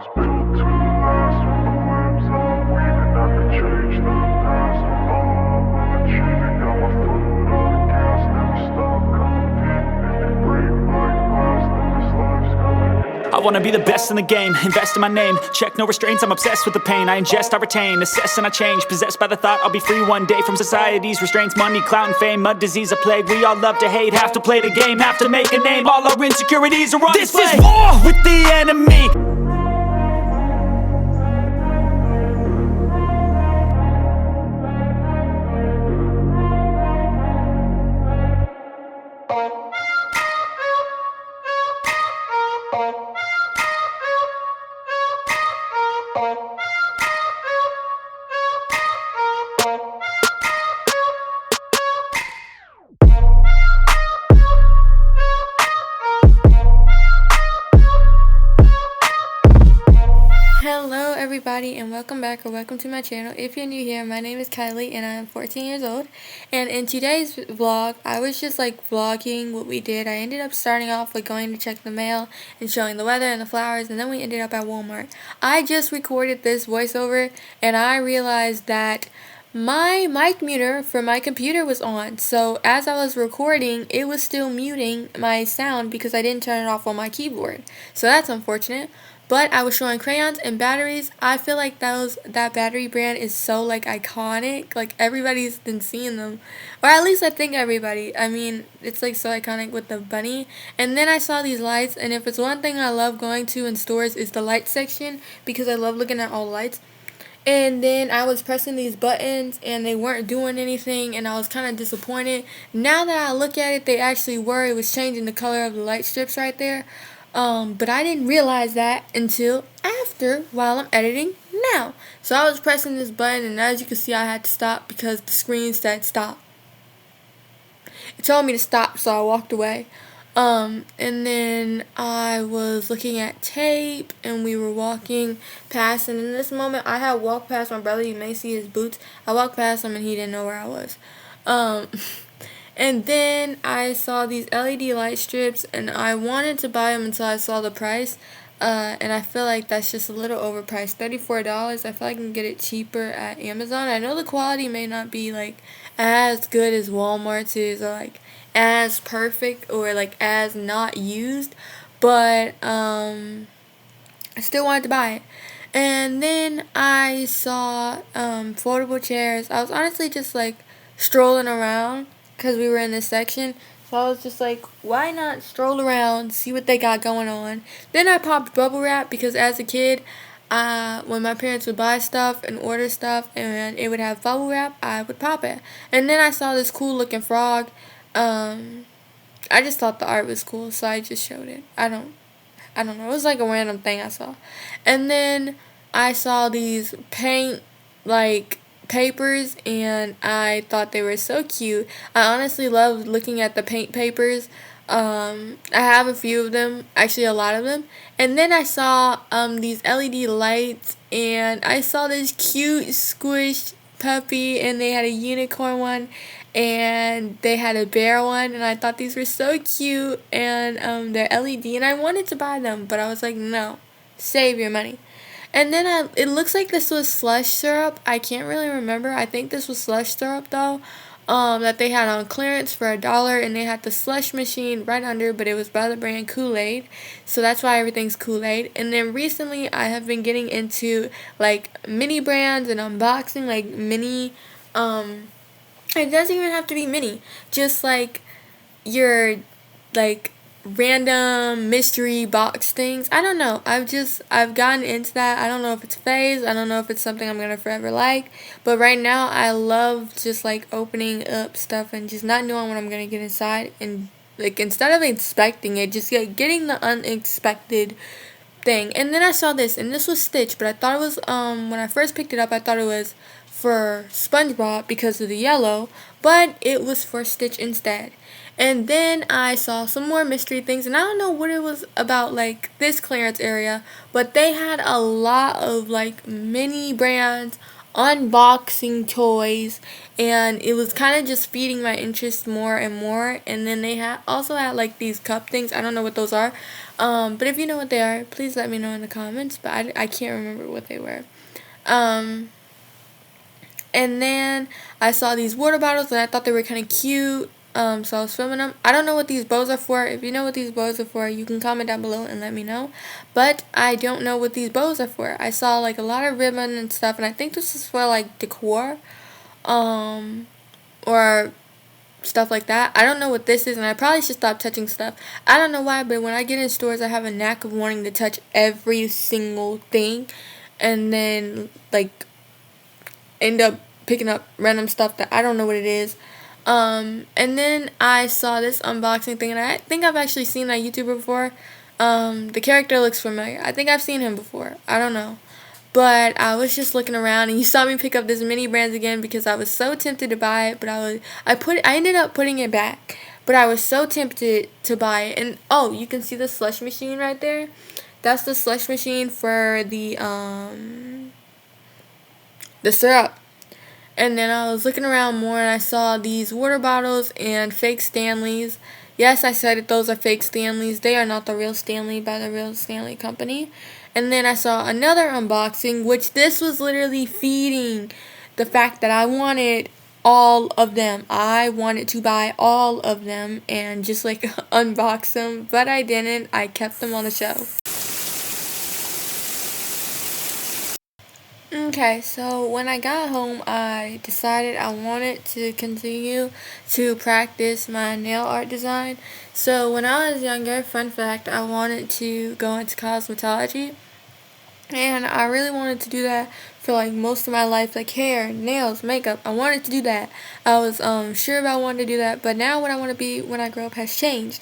was built to last with the webs I'm weaving. I could change the past with all I'm achieving. Got my foot on the gas, never stop competing. If you break like glass, then this life's gonna end. I wanna be the best in the game, invest in my name. Check no restraints, I'm obsessed with the pain. I ingest, I retain, assess and I change. Possessed by the thought I'll be free one day from society's restraints. Money, clout and fame, mud, disease, a plague. We all love to hate, have to play the game, have to make a name. All our insecurities are on display. This is war with the enemy. Hello everybody and welcome back or welcome to my channel. If you're new here, my name is Kiy-Lee and I'm 14 years old, and in today's vlog I was just like vlogging what we did. I ended up starting off with going to check the mail and showing the weather and the flowers, and then we ended up at Walmart. I just recorded this voiceover and I realized that my mic muter for my computer was on, so as I was recording it was still muting my sound because I didn't turn it off on my keyboard. So that's unfortunate. But I was showing crayons and batteries. I feel like that battery brand is so like iconic. Like everybody's been seeing them. Or at least I think everybody. I mean, it's like so iconic with the bunny. And then I saw these lights, and if it's one thing I love going to in stores is the light section because I love looking at all the lights. And then I was pressing these buttons and they weren't doing anything, and I was kind of disappointed. Now that I look at it, they actually were. It was changing the color of the light strips right there. But I didn't realize that until after, while I'm editing now. So I was pressing this button, and as you can see I had to stop because the screen said stop. It told me to stop, so I walked away. And then I was looking at tape, and we were walking past, and in this moment I had walked past my brother. You may see his boots. I walked past him and he didn't know where I was. And then I saw these LED light strips, and I wanted to buy them until I saw the price. And I feel like that's just a little overpriced. $34. I feel like I can get it cheaper at Amazon. I know the quality may not be like as good as Walmart's is, or like as perfect, or like as not used, but I still wanted to buy it. And then I saw foldable chairs. I was honestly just like strolling around because we were in this section. So I was just like, why not stroll around, see what they got going on. Then I popped bubble wrap because as a kid, when my parents would buy stuff and order stuff and it would have bubble wrap, I would pop it. And then I saw this cool looking frog. I just thought the art was cool, so I just showed it. I don't know. It was like a random thing I saw. And then I saw these paint like papers, and I thought they were so cute. I honestly love looking at the paint papers. I have a few of them, actually a lot of them. And then I saw these LED lights, and I saw this cute squished puppy, and they had a unicorn one, and they had a bear one, and I thought these were so cute, and they're LED, and I wanted to buy them, but I was like, no, save your money. And then it looks like this was slush syrup. I can't really remember. I think this was slush syrup though. That they had on clearance for $1, and they had the slush machine right under, but it was by the brand Kool-Aid. So that's why everything's Kool-Aid. And then recently I have been getting into like mini brands and unboxing like mini. It doesn't even have to be mini. Just like your like random mystery box things. I don't know. I've gotten into that. I don't know if it's a phase. I don't know if it's something I'm gonna forever like. But right now I love just like opening up stuff and just not knowing what I'm gonna get inside, and like instead of expecting it, just like getting the unexpected thing. And then I saw this, and this was Stitch, but I thought it was when I first picked it up I thought it was for SpongeBob because of the yellow, but it was for Stitch instead. And then I saw some more mystery things, and I don't know what it was about like this clearance area, but they had a lot of like mini brands unboxing toys, and it was kind of just feeding my interest more and more. And then they also had like these cup things. I don't know what those are, but if you know what they are, please let me know in the comments. But I can't remember what they were. And then I saw these water bottles and I thought they were kind of cute. So I was filming them. I don't know what these bows are for. If you know what these bows are for, you can comment down below and let me know. But I don't know what these bows are for. I saw like a lot of ribbon and stuff, and I think this is for like decor, or stuff like that. I don't know what this is, and I probably should stop touching stuff. I don't know why, but when I get in stores, I have a knack of wanting to touch every single thing, and then like end up picking up random stuff that I don't know what it is. And then I saw this unboxing thing, and I think I've actually seen that YouTuber before. The character looks familiar. I think I've seen him before. I don't know. But I was just looking around, and you saw me pick up this mini brands again because I was so tempted to buy it, but I ended up putting it back. But I was so tempted to buy it. And oh, you can see the slush machine right there. That's the slush machine for the syrup. And then I was looking around more, and I saw these water bottles and fake Stanleys. Yes, I said it, those are fake Stanleys. They are not the real Stanley by the real Stanley company. And then I saw another unboxing, which this was literally feeding the fact that I wanted all of them. I wanted to buy all of them and just like unbox them, but I didn't. I kept them on the shelf. Okay, so when I got home, I decided I wanted to continue to practice my nail art design. So when I was younger, fun fact, I wanted to go into cosmetology. And I really wanted to do that for like most of my life, like hair, nails, makeup. I wanted to do that. I was sure about wanting to do that, but now what I want to be when I grow up has changed.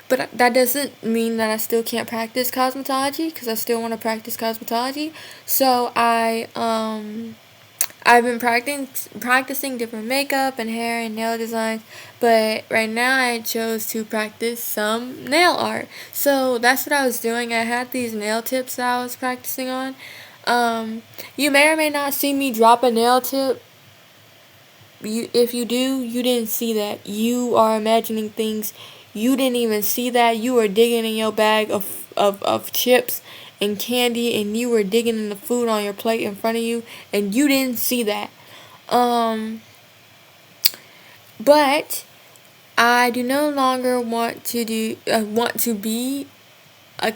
But that doesn't mean that I still can't practice cosmetology, because I still want to practice cosmetology. So I've been practicing different makeup and hair and nail designs, but right now I chose to practice some nail art. So that's what I was doing. I had these nail tips that I was practicing on. You may or may not see me drop a nail tip. If you do, you didn't see that. You are imagining things. You didn't even see that. You were digging in your bag of chips and candy, and you were digging in the food on your plate in front of you, and you didn't see that. But I do no longer want to be a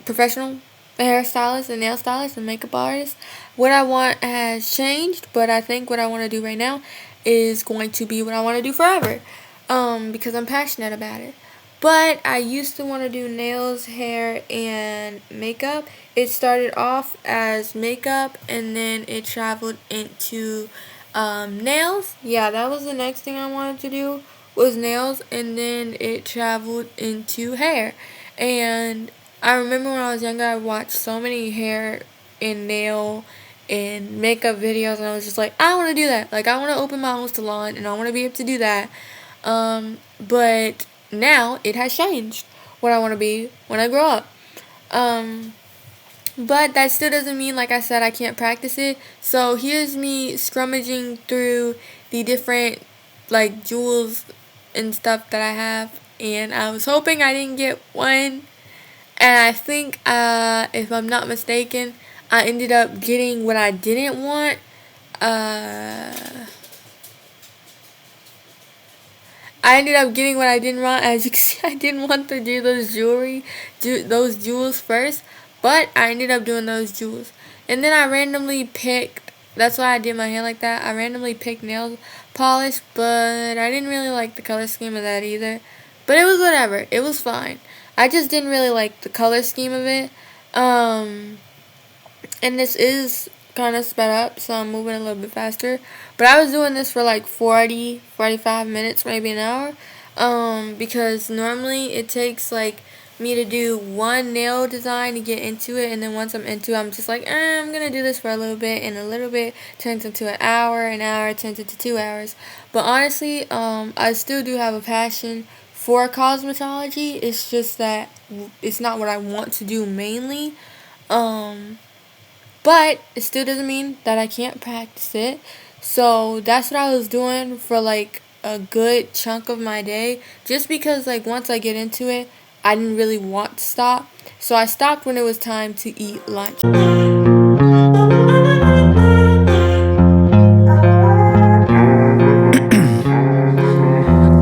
professional hairstylist and nail stylist and makeup artist. What I want has changed, but I think what I want to do right now is going to be what I want to do forever, because I'm passionate about it. But I used to want to do nails, hair, and makeup. It started off as makeup, and then it traveled into nails. Yeah, that was the next thing I wanted to do, was nails, and then it traveled into hair. And I remember when I was younger, I watched so many hair and nail and makeup videos, and I was just like, I want to do that. Like, I want to open my own salon, and I want to be able to do that. But now it has changed what I want to be when I grow up. But that still doesn't mean, like I said, I can't practice it. So here's me scrummaging through the different like jewels and stuff that I have, and I was hoping I didn't get one. And I think, if I'm not mistaken, I ended up getting what I didn't want. I ended up getting what I didn't want. As you can see, I didn't want to do those jewels first, but I ended up doing those jewels. And then I randomly picked, that's why I did my hair like that, I randomly picked nail polish, but I didn't really like the color scheme of that either. But it was whatever. It was fine. I just didn't really like the color scheme of it. And this is kind of sped up, so I'm moving a little bit faster. But I was doing this for like 45 minutes, maybe an hour. Because normally it takes like me to do one nail design to get into it, and then once I'm into it, I'm just like, I'm gonna do this for a little bit, and a little bit turns into an hour turns into 2 hours. But honestly, I still do have a passion for cosmetology. It's just that it's not what I want to do mainly. But it still doesn't mean that I can't practice it. So that's what I was doing for like a good chunk of my day, just because like once I get into it, I didn't really want to stop. So I stopped when it was time to eat lunch.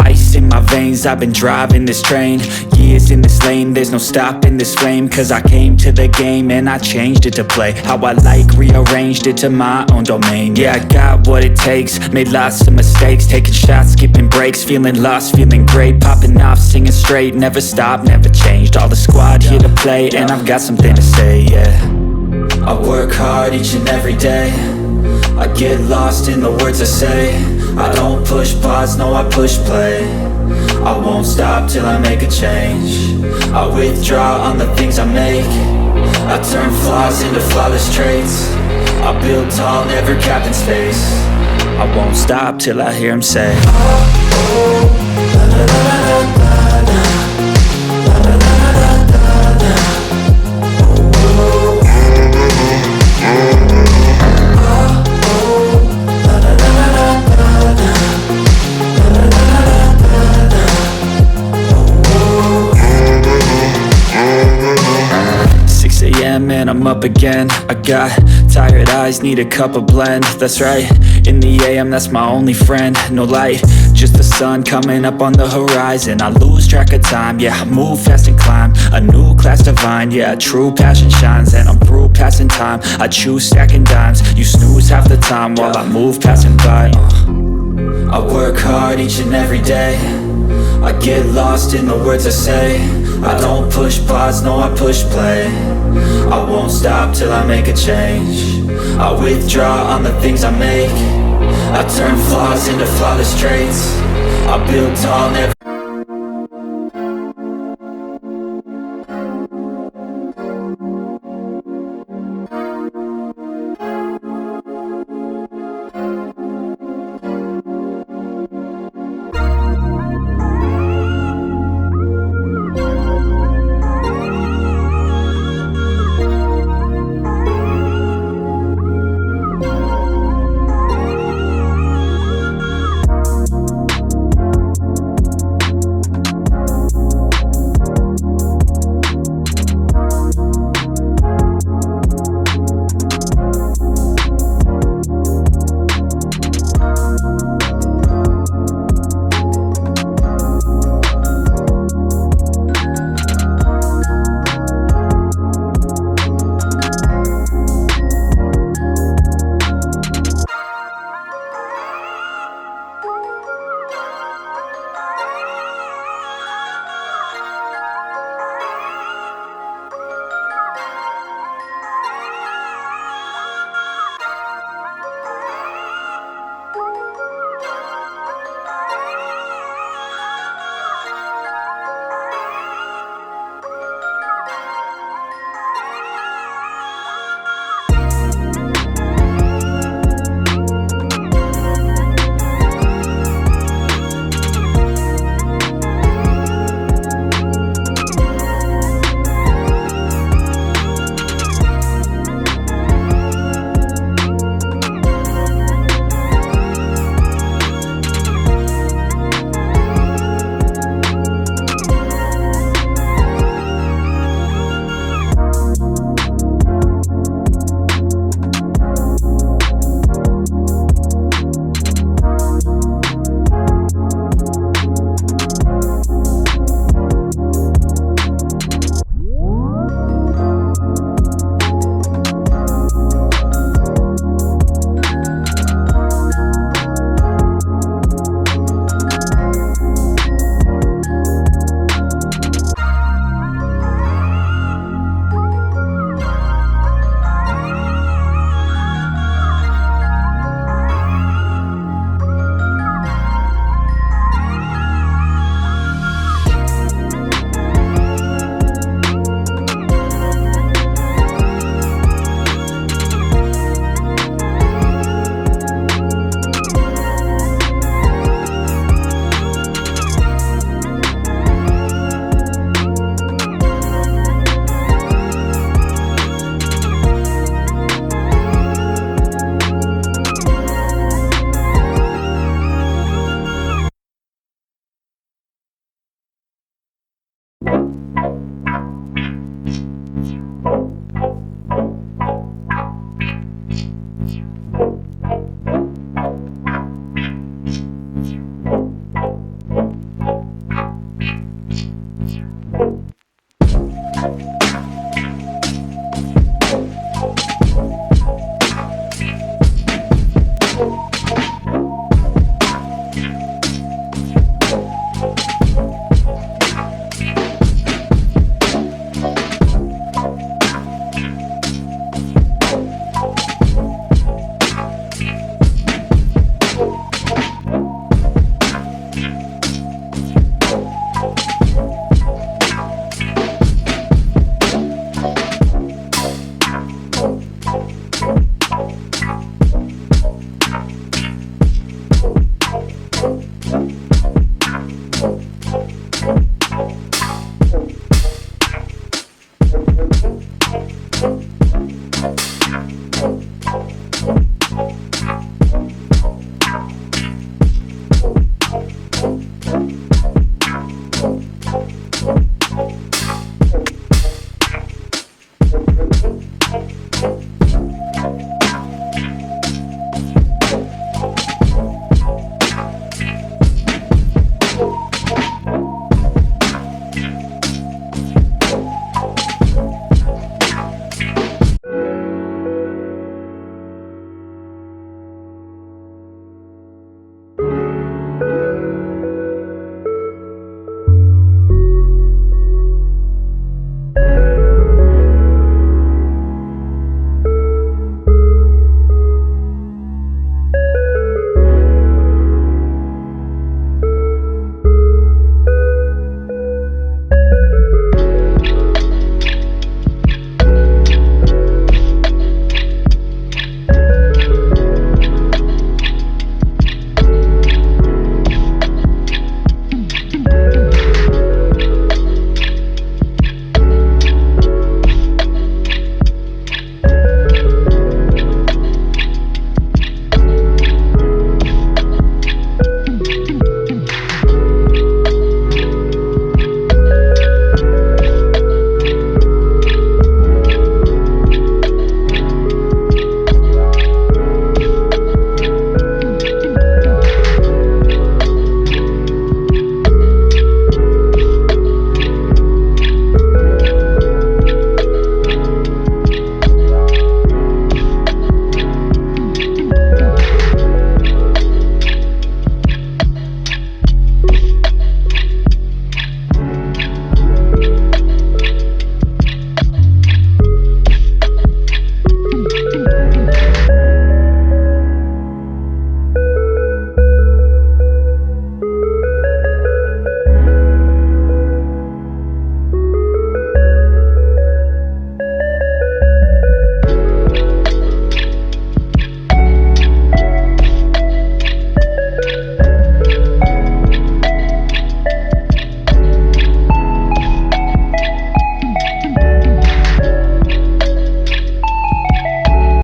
Ice in my veins, I've been driving this train. Years in this lane, there's no stopping this flame. Cause I came to the game and I changed it to play how I like, rearranged it to my own domain. Yeah, I got what it takes, made lots of mistakes, taking shots, skipping breaks, feeling lost, feeling great, popping off, singing straight, never stopped, never changed. All the squad here to play, and I've got something to say, yeah. I work hard each and every day, I get lost in the words I say. I don't push pause, no I push play. I won't stop till I make a change. I withdraw on the things I make. I turn flaws into flawless traits. I build tall, never capped in space. I won't stop till I hear him say, and I'm up again. I got tired eyes, need a cup of blend. That's right, in the AM, that's my only friend. No light, just the sun coming up on the horizon. I lose track of time, yeah, I move fast and climb a new class divine, yeah, true passion shines. And I'm through passing time, I choose stacking dimes. You snooze half the time while I move passing by. I work hard each and every day, I get lost in the words I say. I don't push pause, no I push play. I won't stop till I make a change. I withdraw on the things I make. I turn flaws into flawless traits. I build tall, never